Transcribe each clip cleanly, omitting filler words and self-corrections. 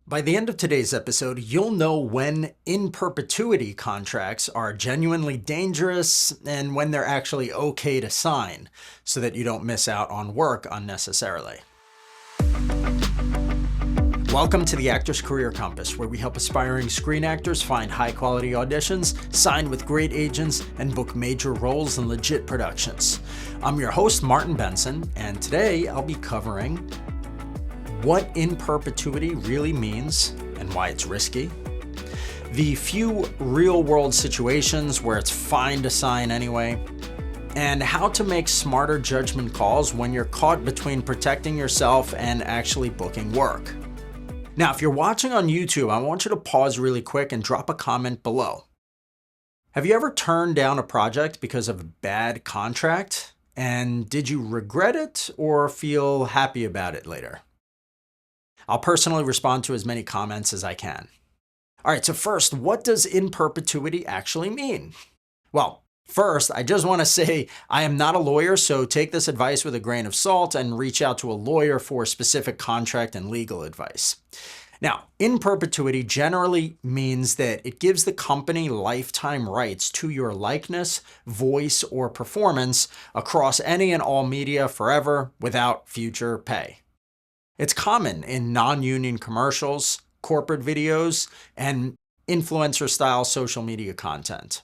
By the end of today's episode, you'll know when in perpetuity contracts are genuinely dangerous and when they're actually okay to sign, so that you don't miss out on work unnecessarily. Welcome to the Actor's Career Compass, where we help aspiring screen actors find high-quality auditions, sign with great agents, and book major roles in legit productions. I'm your host, Martin Benson, and today I'll be covering what in perpetuity really means and why it's risky, the few real-world situations where it's fine to sign anyway, and how to make smarter judgment calls when you're caught between protecting yourself and actually booking work. Now, if you're watching on YouTube, I want you to pause really quick and drop a comment below. Have you ever turned down a project because of a bad contract? And did you regret it or feel happy about it later? I'll personally respond to as many comments as I can. All right, so first, what does in perpetuity actually mean? Well, first, I just want to say I am not a lawyer, so take this advice with a grain of salt and reach out to a lawyer for specific contract and legal advice. Now, in perpetuity generally means that it gives the company lifetime rights to your likeness, voice, or performance across any and all media forever without future pay. It's common in non-union commercials, corporate videos, and influencer-style social media content.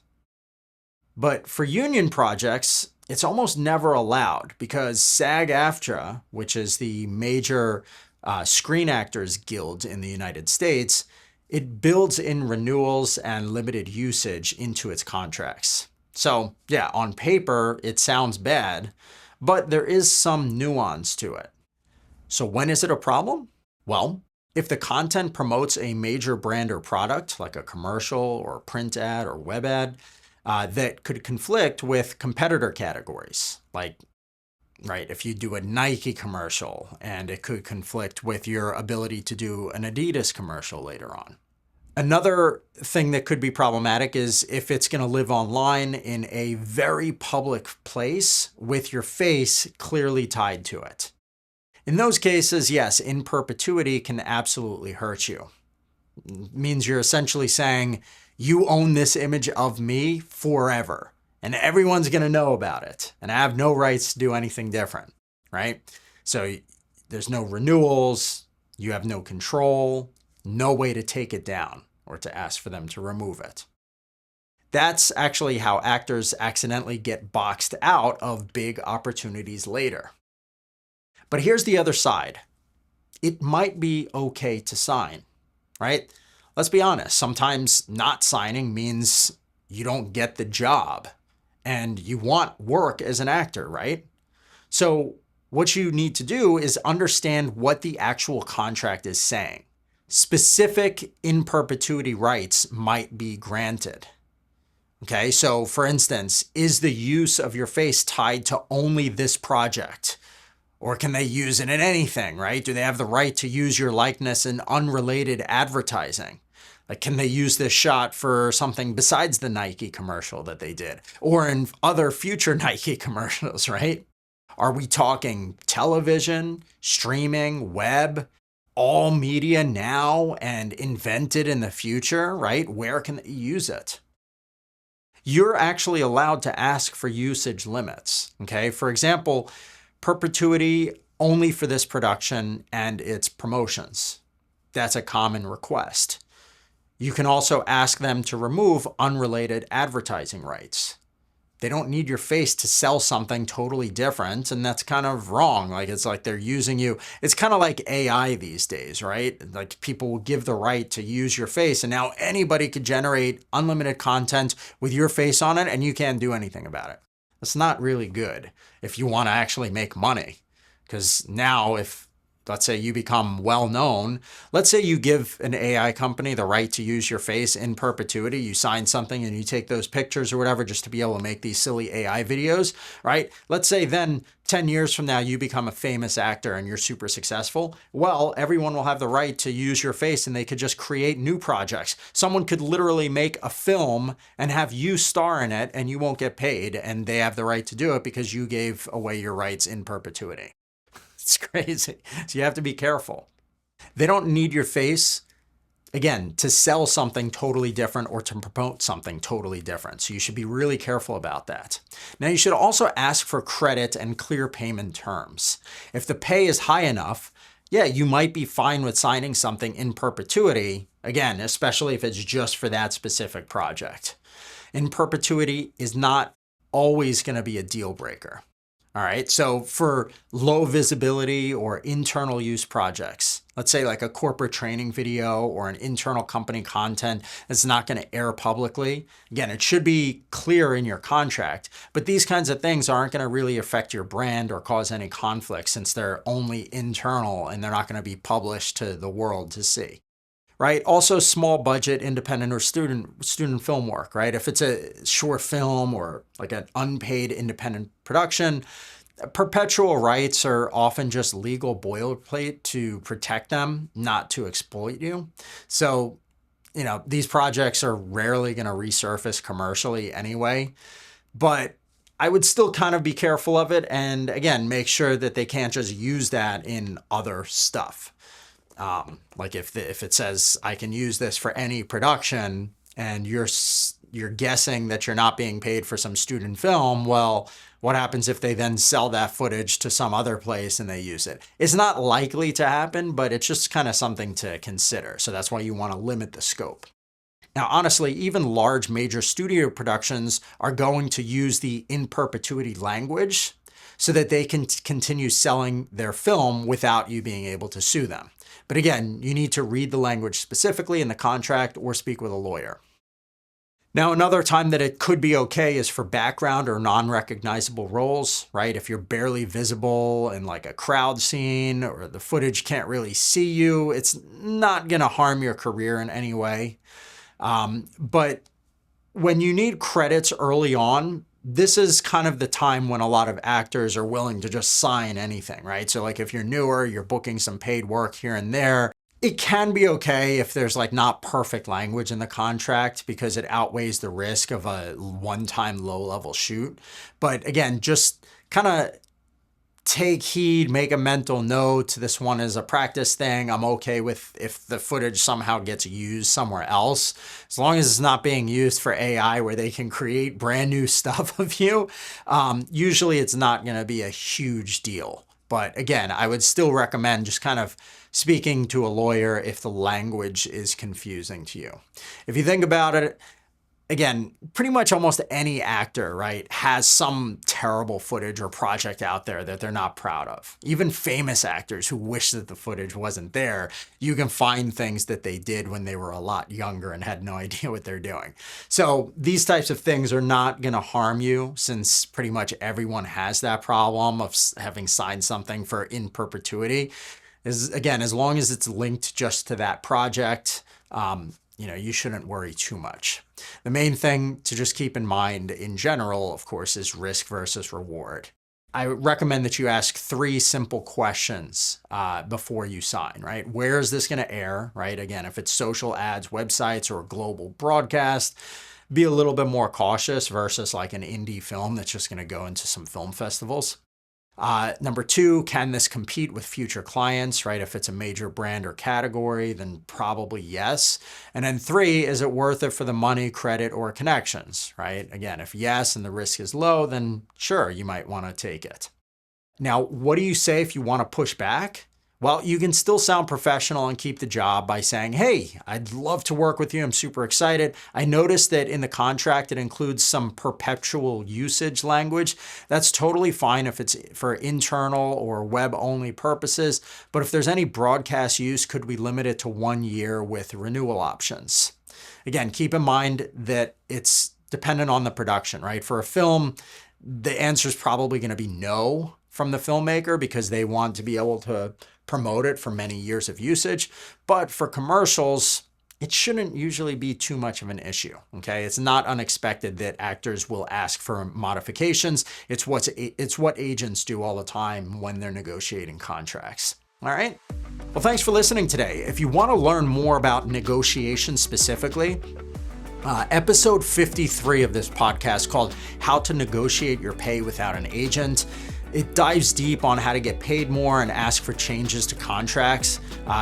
But for union projects, it's almost never allowed because SAG-AFTRA, which is the major Screen Actors Guild in the United States, it builds in renewals and limited usage into its contracts. So yeah, on paper, it sounds bad, but there is some nuance to it. So when is it a problem? Well, if the content promotes a major brand or product, like a commercial or print ad or web ad, that could conflict with competitor categories, like, right, if you do a Nike commercial and it could conflict with your ability to do an Adidas commercial later on. Another thing that could be problematic is if it's going to live online in a very public place with your face clearly tied to it. In those cases, yes, in perpetuity can absolutely hurt you. It means you're essentially saying, you own this image of me forever, and everyone's going to know about it, and I have no rights to do anything different, right? So there's no renewals, you have no control, no way to take it down or to ask for them to remove it. That's actually how actors accidentally get boxed out of big opportunities later. But here's the other side. It might be okay to sign, right? Let's be honest. Sometimes not signing means you don't get the job and you want work as an actor, right? So what you need to do is understand what the actual contract is saying. Specific in perpetuity rights might be granted. Okay, so for instance, is the use of your face tied to only this project? Or can they use it in anything, right? Do they have the right to use your likeness in unrelated advertising? Like, can they use this shot for something besides the Nike commercial that they did? Or in other future Nike commercials, right? Are we talking television, streaming, web, all media now and invented in the future, right? Where can they use it? You're actually allowed to ask for usage limits, okay? For example, perpetuity only for this production and its promotions. That's a common request. You can also ask them to remove unrelated advertising rights. They don't need your face to sell something totally different, and that's kind of wrong. Like, it's like they're using you. It's kind of like AI these days, right? Like, people will give the right to use your face, and now anybody could generate unlimited content with your face on it, and you can't do anything about it. That's not really good if you want to actually make money. Because now if, let's say you become well known, let's say you give an AI company the right to use your face in perpetuity, you sign something and you take those pictures or whatever just to be able to make these silly AI videos, right? Let's say then 10 years from now, you become a famous actor and you're super successful. Well, everyone will have the right to use your face and they could just create new projects. Someone could literally make a film and have you star in it and you won't get paid, and they have the right to do it because you gave away your rights in perpetuity. It's crazy. So you have to be careful. They don't need your face again, to sell something totally different or to promote something totally different. So you should be really careful about that. Now, you should also ask for credit and clear payment terms. If the pay is high enough, yeah, you might be fine with signing something in perpetuity, again, especially if it's just for that specific project. In perpetuity is not always going to be a deal breaker. All right, so for low visibility or internal use projects, let's say like a corporate training video or an internal company content that's not going to air publicly. Again, it should be clear in your contract, but these kinds of things aren't going to really affect your brand or cause any conflict since they're only internal and they're not going to be published to the world to see. Right? Also small budget, independent or student film work, right? If it's a short film or like an unpaid independent production, perpetual rights are often just legal boilerplate to protect them, not to exploit you. So, these projects are rarely going to resurface commercially anyway, but I would still kind of be careful of it. And again, make sure that they can't just use that in other stuff. Like if it says I can use this for any production and you're guessing that you're not being paid for some student film, well, what happens if they then sell that footage to some other place and they use it? It's not likely to happen, but it's just kind of something to consider. So that's why you want to limit the scope. Now, honestly, even large major studio productions are going to use the in perpetuity language so that they can continue selling their film without you being able to sue them. But again, you need to read the language specifically in the contract or speak with a lawyer. Now, another time that it could be okay is for background or non-recognizable roles, right? If you're barely visible in like a crowd scene or the footage can't really see you, it's not going to harm your career in any way. But when you need credits early on, this is kind of the time when a lot of actors are willing to just sign anything, right? So like if you're newer, you're booking some paid work here and there, it can be okay if there's like not perfect language in the contract because it outweighs the risk of a one-time low-level shoot. But again, just kind of take heed, make a mental note. This one is a practice thing. I'm okay with if the footage somehow gets used somewhere else, as long as it's not being used for AI where they can create brand new stuff of you. Usually it's not going to be a huge deal. But again, I would still recommend just kind of speaking to a lawyer if the language is confusing to you. If you think about it, again, pretty much almost any actor, right, has some terrible footage or project out there that they're not proud of. Even famous actors who wish that the footage wasn't there, you can find things that they did when they were a lot younger and had no idea what they're doing. So these types of things are not going to harm you since pretty much everyone has that problem of having signed something for in perpetuity. Again, as long as it's linked just to that project, you shouldn't worry too much. The main thing to just keep in mind in general, of course, is risk versus reward. I recommend that you ask 3 simple questions before you sign, right? Where is this going to air, right? Again, if it's social ads, websites, or a global broadcast, be a little bit more cautious versus like an indie film that's just going to go into some film festivals. Number 2, can this compete with future clients, right? If it's a major brand or category, then probably yes. And then 3, is it worth it for the money, credit, or connections, right? Again, if yes, and the risk is low, then sure, you might want to take it. Now, what do you say if you want to push back? Well, you can still sound professional and keep the job by saying, hey, I'd love to work with you. I'm super excited. I noticed that in the contract, it includes some perpetual usage language. That's totally fine if it's for internal or web-only purposes. But if there's any broadcast use, could we limit it to 1 year with renewal options? Again, keep in mind that it's dependent on the production, right? For a film, the answer is probably going to be no from the filmmaker because they want to be able to promote it for many years of usage. But for commercials, it shouldn't usually be too much of an issue, okay? It's not unexpected that actors will ask for modifications. It's what agents do all the time when they're negotiating contracts. All right? Well, thanks for listening today. If you want to learn more about negotiation specifically, episode 53 of this podcast called How to Negotiate Your Pay Without an Agent. It dives deep on how to get paid more and ask for changes to contracts,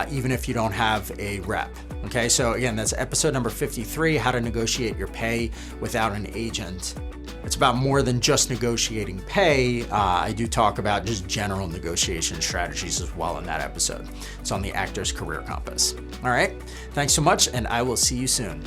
even if you don't have a rep. Okay, so again, that's episode number 53, how to negotiate your pay without an agent. It's about more than just negotiating pay. I do talk about just general negotiation strategies as well in that episode. It's on the Actor's Career Compass. All right, thanks so much, and I will see you soon.